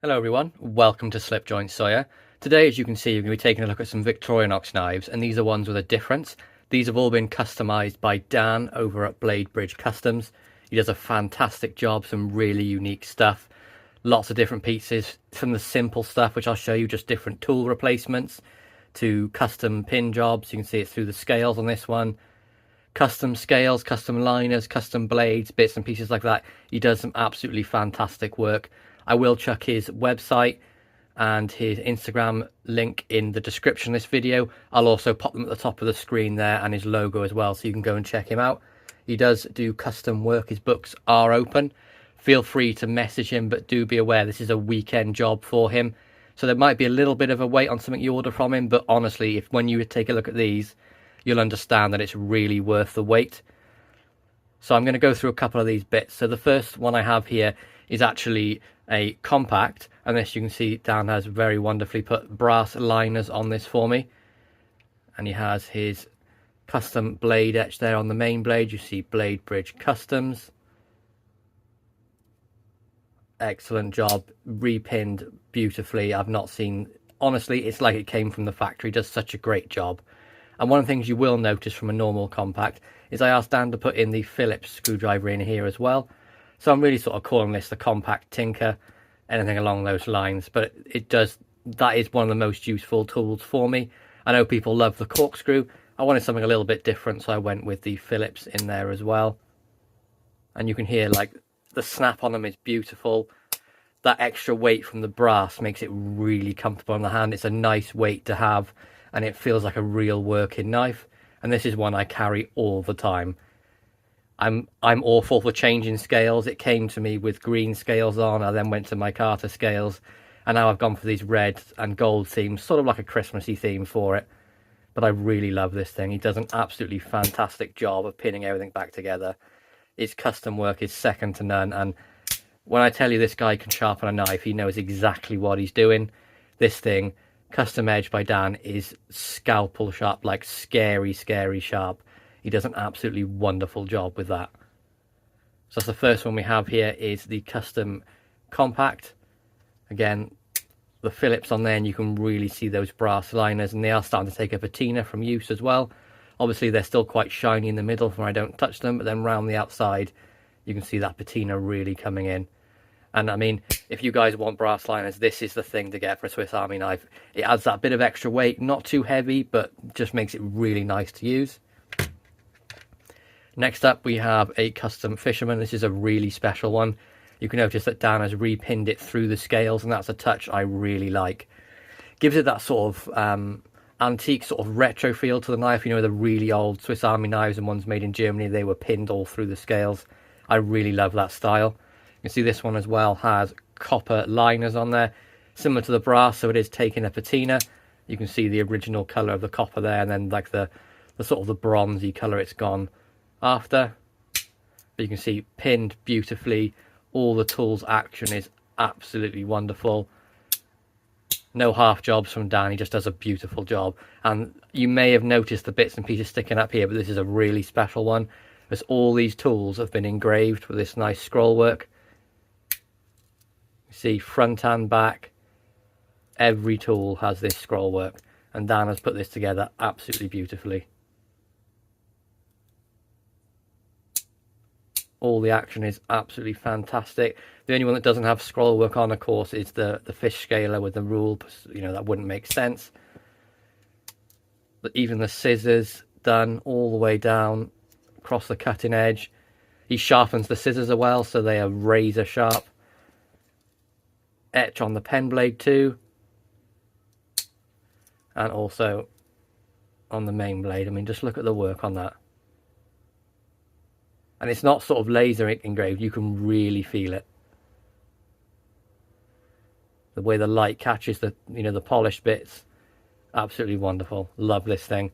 Hello everyone, welcome to Slipjoint Sawyer. Today, as you can see, we're going to be taking a look at some Victorinox knives, and these are ones with a difference. These have all been customised by Dan over at BladeBridge Customs. He does a fantastic job, some really unique stuff. Lots of different pieces, from the simple stuff, which I'll show you, just different tool replacements, to custom pin jobs. You can see it through the scales on this one. Custom scales, custom liners, custom blades, bits and pieces like that. He does some absolutely fantastic work. I will chuck his website and his Instagram link in the description of this video. I'll also pop them at the top of the screen there, and his logo as well, so you can go and check him out. He does do custom work. His books are open. Feel free to message him, but do be aware this is a weekend job for him. So there might be a little bit of a wait on something you order from him, but honestly, when you take a look at these, you'll understand that it's really worth the wait. So I'm going to go through a couple of these bits. So the first one I have here is actually a compact, and as you can see, Dan has very wonderfully put brass liners on this for me, and he has his custom blade etch there on the main blade. You see BladeBridge Customs. Excellent job, repinned beautifully. I've not seen, honestly, it's like it came from the factory. Does such a great job. And one of the things you will notice from a normal compact is I asked Dan to put in the Phillips screwdriver in here as well. So I'm really sort of calling this the compact tinker, anything along those lines. But that is one of the most useful tools for me. I know people love the corkscrew. I wanted something a little bit different, so I went with the Phillips in there as well. And you can hear, like, the snap on them is beautiful. That extra weight from the brass makes it really comfortable on the hand. It's a nice weight to have, and it feels like a real working knife. And this is one I carry all the time. I'm awful for changing scales. It came to me with green scales on. I then went to my Carter scales, and now I've gone for these red and gold themes, sort of like a Christmassy theme for it. But I really love this thing. He does an absolutely fantastic job of pinning everything back together. His custom work is second to none, and when I tell you this guy can sharpen a knife, he knows exactly what he's doing. This thing, custom edge by Dan, is scalpel sharp, like scary sharp. He does an absolutely wonderful job with that. So that's the first one we have here, is the custom compact. Again, the Phillips on there, and you can really see those brass liners, and they are starting to take a patina from use as well. Obviously, they're still quite shiny in the middle when I don't touch them, but then round the outside, you can see that patina really coming in. And I mean, if you guys want brass liners, this is the thing to get for a Swiss Army knife. It adds that bit of extra weight, not too heavy, but just makes it really nice to use. Next up, we have a custom Fisherman. This is a really special one. You can notice that Dan has repinned it through the scales, and that's a touch I really like. Gives it that sort of antique, sort of retro feel to the knife. You know, the really old Swiss Army knives and ones made in Germany, they were pinned all through the scales. I really love that style. You can see this one as well has copper liners on there, similar to the brass, so it is taking a patina. You can see the original colour of the copper there, and then like the sort of the bronzy colour it's gone after. But you can see pinned beautifully. All the tools action is absolutely wonderful. No half jobs from Dan. He just does a beautiful job. And you may have noticed the bits and pieces sticking up here, but this is a really special one, as all these tools have been engraved with this nice scroll work. You see front and back, every tool has this scroll work, and Dan has put this together absolutely beautifully. All the action is absolutely fantastic. The only one that doesn't have scroll work on, of course, is the fish scaler with the rule. You know, that wouldn't make sense. But even the scissors done all the way down across the cutting edge. He sharpens the scissors as well, so they are razor sharp. Etch on the pen blade too. And also on the main blade. I mean, just look at the work on that. And it's not sort of laser engraved, you can really feel it. The way the light catches the, you know, the polished bits, absolutely wonderful. Love this thing.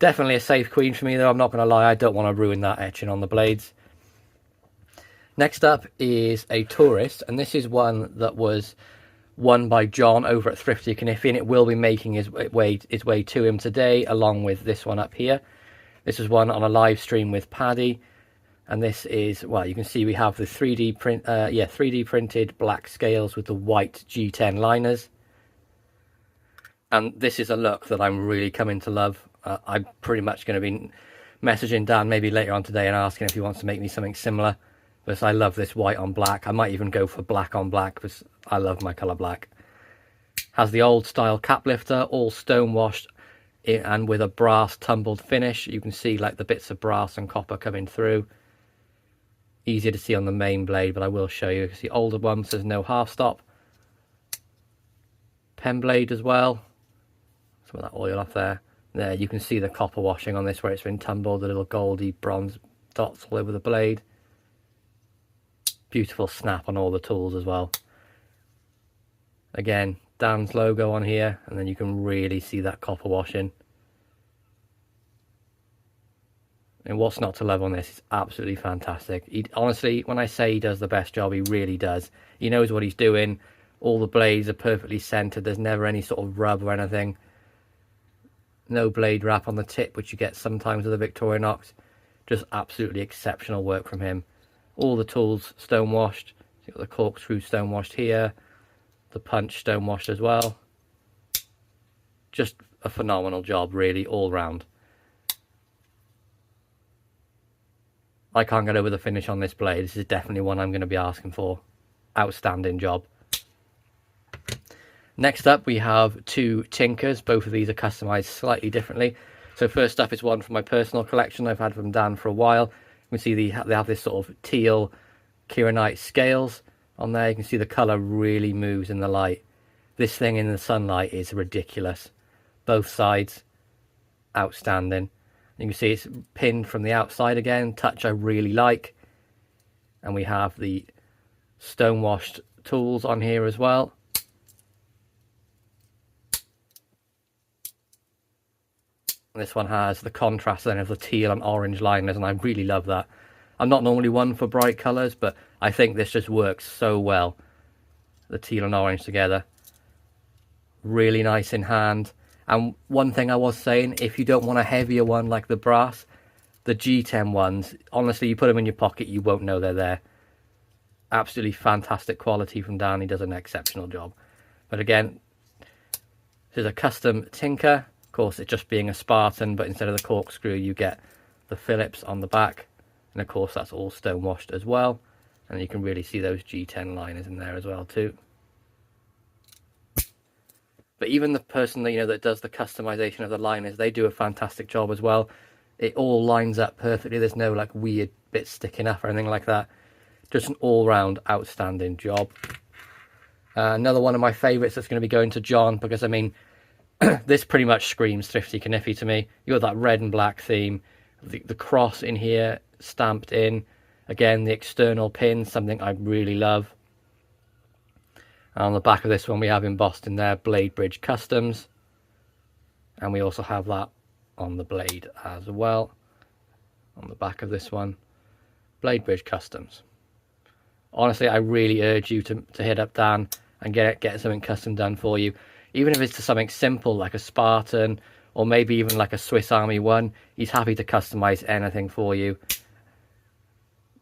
Definitely a safe queen for me though, I'm not going to lie, I don't want to ruin that etching on the blades. Next up is a Tourist, and this is one that was won by John over at Thrifty Caniffy, and it will be making its way to him today, along with this one up here. This was one on a live stream with Paddy. And this is, well, you can see we have the 3D printed black scales with the white G10 liners. And this is a look that I'm really coming to love. I'm pretty much going to be messaging Dan maybe later on today and asking if he wants to make me something similar. Because I love this white on black. I might even go for black on black because I love my colour black. Has the old style cap lifter, all stone washed and with a brass tumbled finish. You can see like the bits of brass and copper coming through. Easier to see on the main blade, but I will show you. The older one says no half stop. Pen blade as well. Some of that oil off there. There you can see the copper washing on this where it's been tumbled, the little goldy bronze dots all over the blade. Beautiful snap on all the tools as well. Again, Dan's logo on here, and then you can really see that copper washing. And what's not to love on this? It's absolutely fantastic. Honestly, when I say he does the best job, he really does. He knows what he's doing. All the blades are perfectly centered. There's never any sort of rub or anything. No blade wrap on the tip, which you get sometimes with the Victorinox. Just absolutely exceptional work from him. All the tools stone washed. You've got the corkscrew stone washed here. The punch stone washed as well. Just a phenomenal job, really, all round. I can't get over the finish on this blade. This is definitely one I'm going to be asking for. Outstanding job. Next up, we have two Tinkers. Both of these are customized slightly differently. So first up is one from my personal collection I've had from Dan for a while. You can see they have this sort of teal kyanite scales on there. You can see the color really moves in the light. This thing in the sunlight is ridiculous. Both sides, outstanding. You can see it's pinned from the outside again, touch I really like. And we have the stone washed tools on here as well. And this one has the contrast then of the teal and orange liners, and I really love that. I'm not normally one for bright colours, but I think this just works so well. The teal and orange together. Really nice in hand. And one thing I was saying, if you don't want a heavier one like the brass, the G10 ones, honestly, you put them in your pocket, you won't know they're there. Absolutely fantastic quality from Dan. He does an exceptional job. But again, this is a custom Tinker. Of course, it's just being a Spartan, but instead of the corkscrew, you get the Phillips on the back. And of course, that's all stone washed as well. And you can really see those G10 liners in there as well too. But even the person that, that does the customization of the liners, they do a fantastic job as well. It all lines up perfectly. There's no like weird bits sticking up or anything like that. Just an all-round outstanding job. Another one of my favourites that's going to be going to John, because I mean, this pretty much screams Thrifty Kniffy to me. You got that red and black theme, the cross in here stamped in. Again, the external pin, something I really love. And on the back of this one, we have embossed in there BladeBridge Customs. And we also have that on the blade as well. On the back of this one, BladeBridge Customs. Honestly, I really urge you to hit up Dan and get something custom done for you. Even if it's to something simple like a Spartan or maybe even like a Swiss Army one, he's happy to customize anything for you.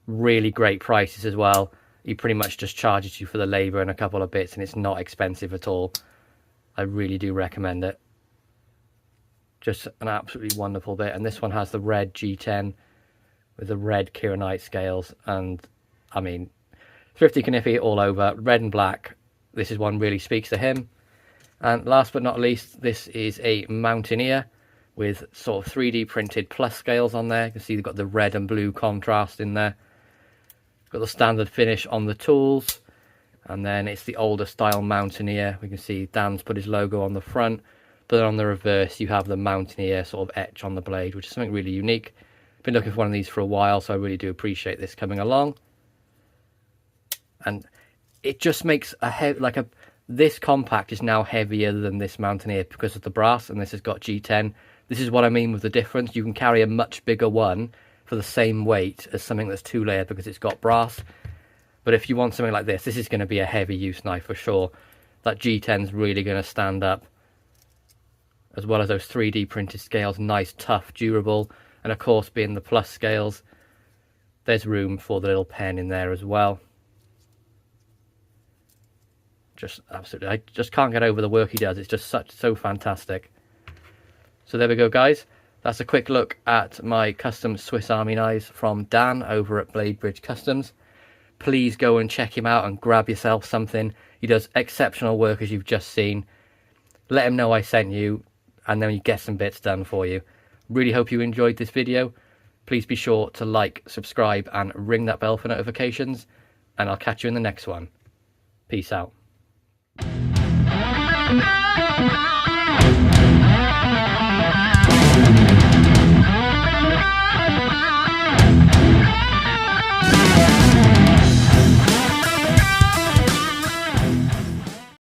Really great prices as well. He pretty much just charges you for the labor and a couple of bits, and it's not expensive at all. I really do recommend it. Just an absolutely wonderful bit. And this one has the red G10 with the red kyanite scales. And I mean, Thrifty Kniffy all over, red and black. This is one really speaks to him. And last but not least, this is a Mountaineer with sort of 3D printed plus scales on there. You can see they've got the red and blue contrast in there. Got the standard finish on the tools. And then it's the older style Mountaineer. We can see Dan's put his logo on the front. But on the reverse, you have the Mountaineer sort of etch on the blade, which is something really unique. I've been looking for one of these for a while, so I really do appreciate this coming along. And it just makes this compact is now heavier than this Mountaineer because of the brass, and this has got G10. This is what I mean with the difference. You can carry a much bigger one for the same weight as something that's 2-layer because it's got brass. But if you want something like this is going to be a heavy use knife for sure. That G10 is really going to stand up. As well as those 3D printed scales, nice, tough, durable. And of course, being the plus scales, There's room for the little pen in there as well. Just absolutely, I just can't get over the work he does. It's just so fantastic. So there we go, guys. That's a quick look at my custom Swiss Army knives from Dan over at BladeBridge Customs. Please go and check him out and grab yourself something. He does exceptional work, as you've just seen. Let him know I sent you, and then you get some bits done for you. Really hope you enjoyed this video. Please be sure to like, subscribe, and ring that bell for notifications. And I'll catch you in the next one. Peace out.